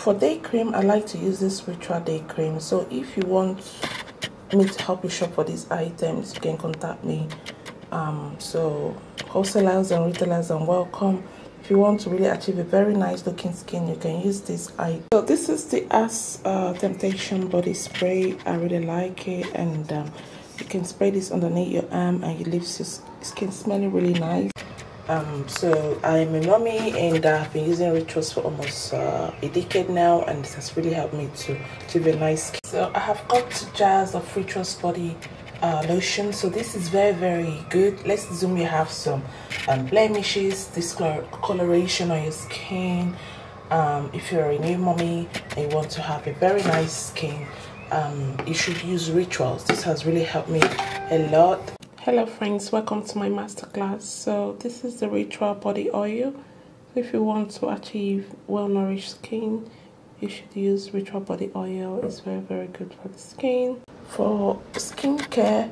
For day cream, I like to use this ritual day cream. So if you want me to help you shop for these items, you can contact me. So wholesalers and retailers are welcome. If you want to really achieve a very nice looking skin, you can use this item. So this is the Temptation body spray. I really like it, and you can spray this underneath your arm and it leaves your skin smelling really nice. So I'm a mommy, and I've been using rituals for almost a decade now, and it has really helped me to achieve a nice skin. So I have got 2 jars of rituals body lotion. So this is very good. Let's assume you have some blemishes, discoloration on your skin. If you're a new mommy and you want to have a very nice skin, you should use rituals. This has really helped me a lot. Hello friends, welcome to my masterclass. So this is the ritual body oil. If you want to achieve well-nourished skin, you should use ritual body oil. It's very good for the skin. For skincare,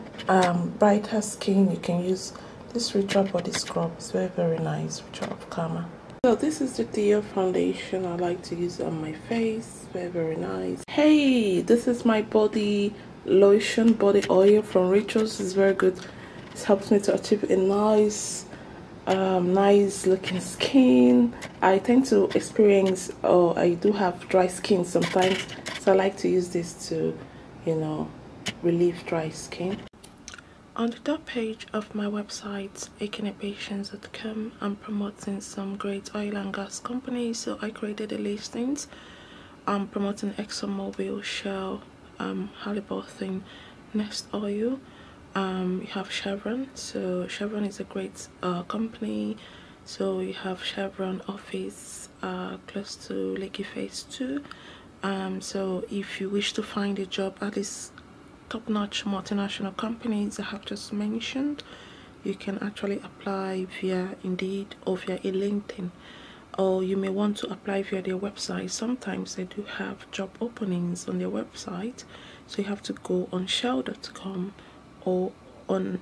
brighter skin, you can use this ritual body scrub. It's very nice, ritual of karma. So this is the Dio foundation. I like to use it on my face. Very nice. Hey, this is my body lotion, body oil from Rituals. It's very good. It helps me to achieve a nice looking skin. I tend to experience, I do have dry skin sometimes, so I like to use this to, relieve dry skin. On the top page of my website, ekenepatience.com, I'm promoting some great oil and gas companies. So I created the listings. I'm promoting ExxonMobil, Shell, Halliburton, Nest Oil. You have Chevron. So Chevron is a great company. So you have Chevron office close to Lekki Phase 2. So if you wish to find a job at this top-notch multinational companies I have just mentioned, you can actually apply via Indeed or via a LinkedIn, or you may want to apply via their website. Sometimes they do have job openings on their website, so you have to go on shell.com or on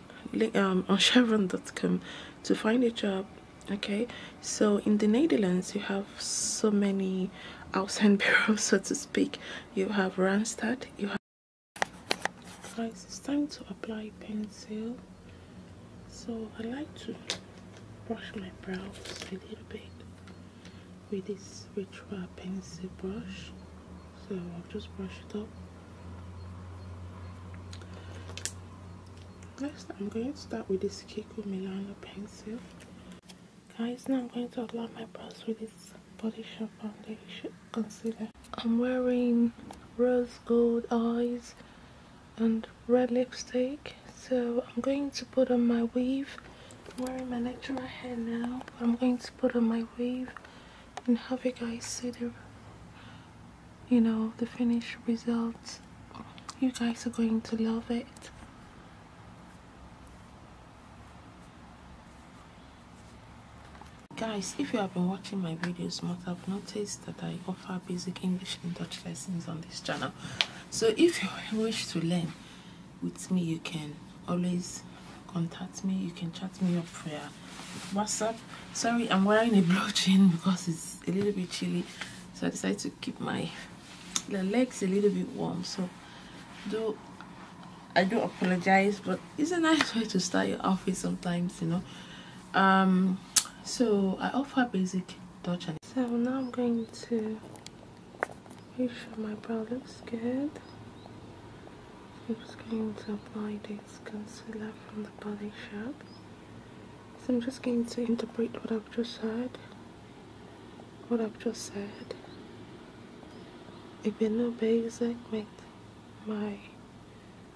chevron.com to find a job. Okay, so in the Netherlands you have so many outside bureaus, so to speak. You have Randstad, you have. Guys, it's time to apply pencil. So I like to brush my brows a little bit with this ritual pencil brush. So I'll just brush it up. Next, I'm going to start with this Kiko Milano pencil. Guys, now I'm going to apply my brows with this Body Shop foundation concealer. I'm wearing rose gold eyes and red lipstick, so I'm going to put on my weave. I'm wearing my natural hair now, but I'm going to put on my weave and have you guys see the the finished results. You guys are going to love it. Guys, if you have been watching my videos, you must have noticed that I offer basic English and Dutch lessons on this channel. So if you wish to learn with me, you can always contact me. You can chat me up via WhatsApp. Sorry, I'm wearing a blue jean because it's a little bit chilly, so I decided to keep my legs a little bit warm. So though I do apologize, but it's a nice way to start your outfit sometimes, so I offer basic Dutch and so now I'm going to make sure my brow looks good. I'm just going to apply this concealer from the Body Shop. So I'm just going to interpret what I've just said. If you know basic, make my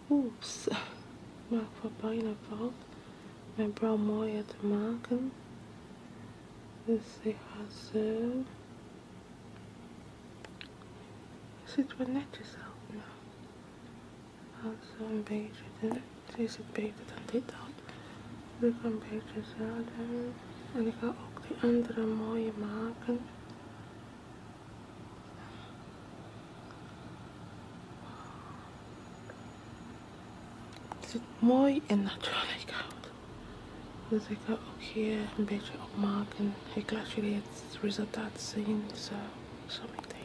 mark for pineapple, my brow more at the marken. This is also. Zit er netjes uit nou. Also een beetje, deze zit beter dan dit dan. Dus ik ga een beetje zo doen. En ik ga ook die andere mooie maken. Het ziet mooi en natuurlijk uit. Dus ik ga ook hier een beetje opmaken. Ik laat jullie het resultaat zien zo meteen.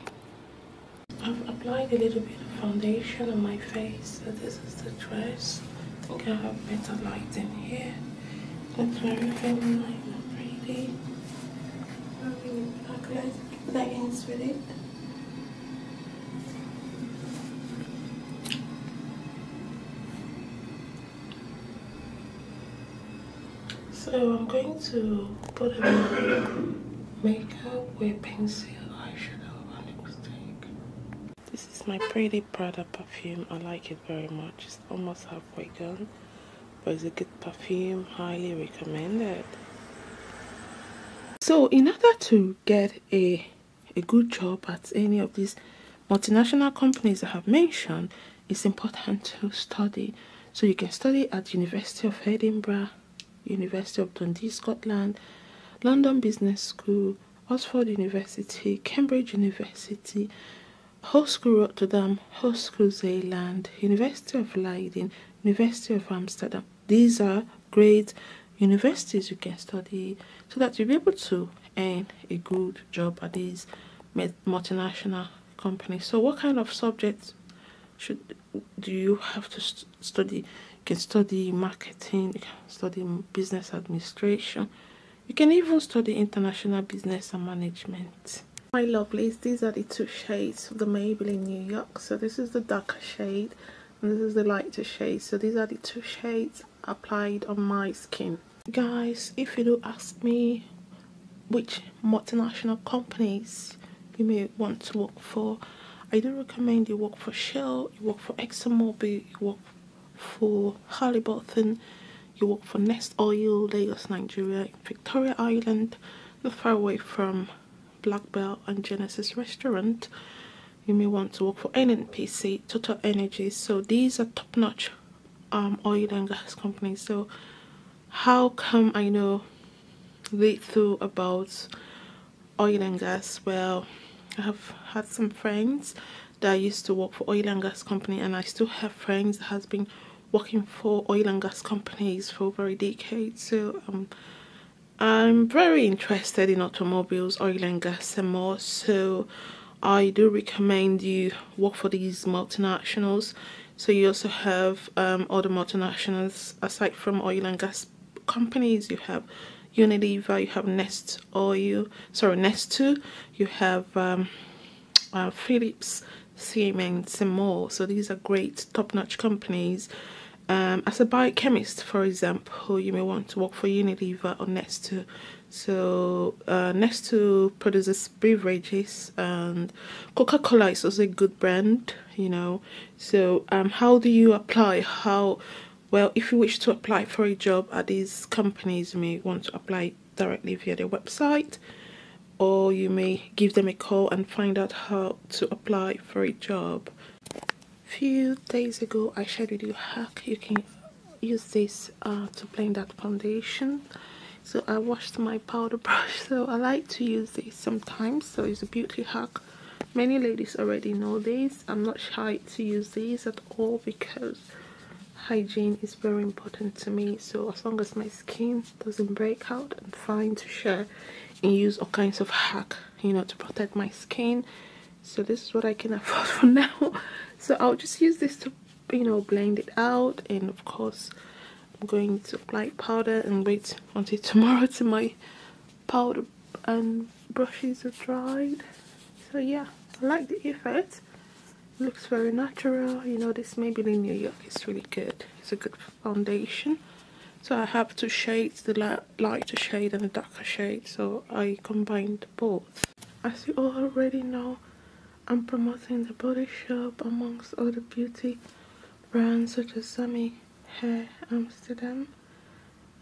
applied a little bit of foundation on my face. So this is the dress. I think I have better lighting here. It's very feminine and pretty. Very black leggings with it. So I'm going to put on makeup with pencil eyeshadow and lipstick. This is my pretty Prada perfume. I like it very much. It's almost halfway gone, but it's a good perfume. Highly recommended. So in order to get a good job at any of these multinational companies I have mentioned, it's important to study. So you can study at University of Edinburgh, University of Dundee, Scotland, London Business School, Oxford University, Cambridge University, Hogeschool School Rotterdam, Hogeschool School Zeeland, University of Leiden, University of Amsterdam. These are great universities you can study so that you'll be able to earn a good job at these multinational companies. So what kind of subjects do you have to study? You can study marketing, you can study business administration, you can even study international business and management. My lovelies, these are the two shades of the Maybelline New York. So this is the darker shade and this is the lighter shade. So these are the two shades applied on my skin. Guys, if you do ask me which multinational companies you may want to work for, I do recommend you work for Shell, you work for ExxonMobil, you work for Halliburton, you work for Nest Oil, Lagos, Nigeria, Victoria Island, not far away from Black Bell and Genesis Restaurant. You may want to work for NNPC, Total Energies. So these are top-notch oil and gas companies. So how come I know little about oil and gas? Well, I have had some friends that used to work for oil and gas company, and I still have friends that has been working for oil and gas companies for over a decade. So I'm very interested in automobiles, oil and gas and more. So I do recommend you work for these multinationals. So you also have other multinationals aside from oil and gas companies. You have Unilever, you have Nest Oil, sorry, Nest2, you have Philips, Siemens and more. So these are great top-notch companies. As a biochemist, for example, you may want to work for Unilever or Nest2. So Nest2 produces beverages, and Coca-Cola is also a good brand, you know. So how do you apply? Well, if you wish to apply for a job at these companies, you may want to apply directly via their website, or you may give them a call and find out how to apply for a job. Few days ago I shared with you a hack. You can use this to blend that foundation. So I washed my powder brush, so I like to use this sometimes. So it's a beauty hack. Many ladies already know this. I'm not shy to use these at all because hygiene is very important to me. So as long as my skin doesn't break out, I'm fine to share and use all kinds of hack, you know, to protect my skin. So this is what I can afford for now. So I'll just use this to, you know, blend it out. And of course I'm going to apply powder and wait until tomorrow till my powder and brushes are dried. So yeah, I like the effect. It looks very natural. You know, this Maybelline New York is really good. It's a good foundation. So I have two shades, the lighter shade and the darker shade, so I combined both. As you all already know, I'm promoting the Body Shop amongst other beauty brands such as Sammy Hair Amsterdam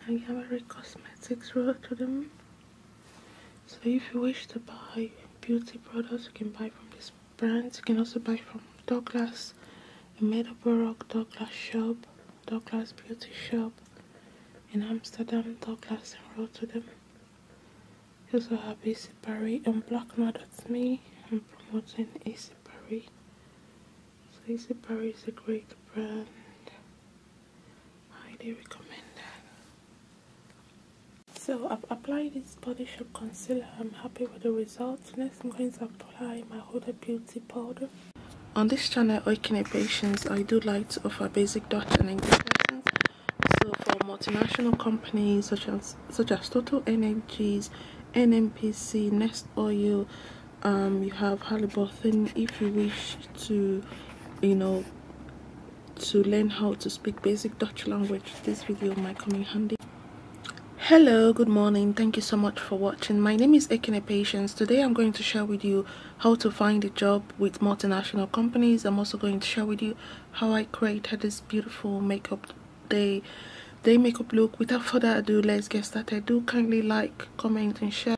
and Yamari Cosmetics Rotterdam. So if you wish to buy beauty products, you can buy from these brands. You can also buy from Douglas, Meadowbrook, Douglas Shop, Douglas Beauty Shop in Amsterdam, Douglas in Rotterdam. You also have AC Paris and Black Mud. That's me. I'm promoting AC Paris. So AC Paris is a great brand. Highly recommend that. So I've applied this Body Shop concealer. I'm happy with the results. Next I'm going to apply my Huda Beauty powder. On this channel, Ekene Patience, I do like to offer basic Dutch and English lessons. So for multinational companies such as Total Energies, NMPC, Nest Oil, you have Halliburton. If you wish to, to learn how to speak basic Dutch language, this video might come in handy. Hello, good morning. Thank you so much for watching. My name is Ekene Patience. Today I'm going to share with you how to find a job with multinational companies. I'm also going to share with you how I created this beautiful makeup day makeup look. Without further ado, let's get started. Do kindly like, comment and share.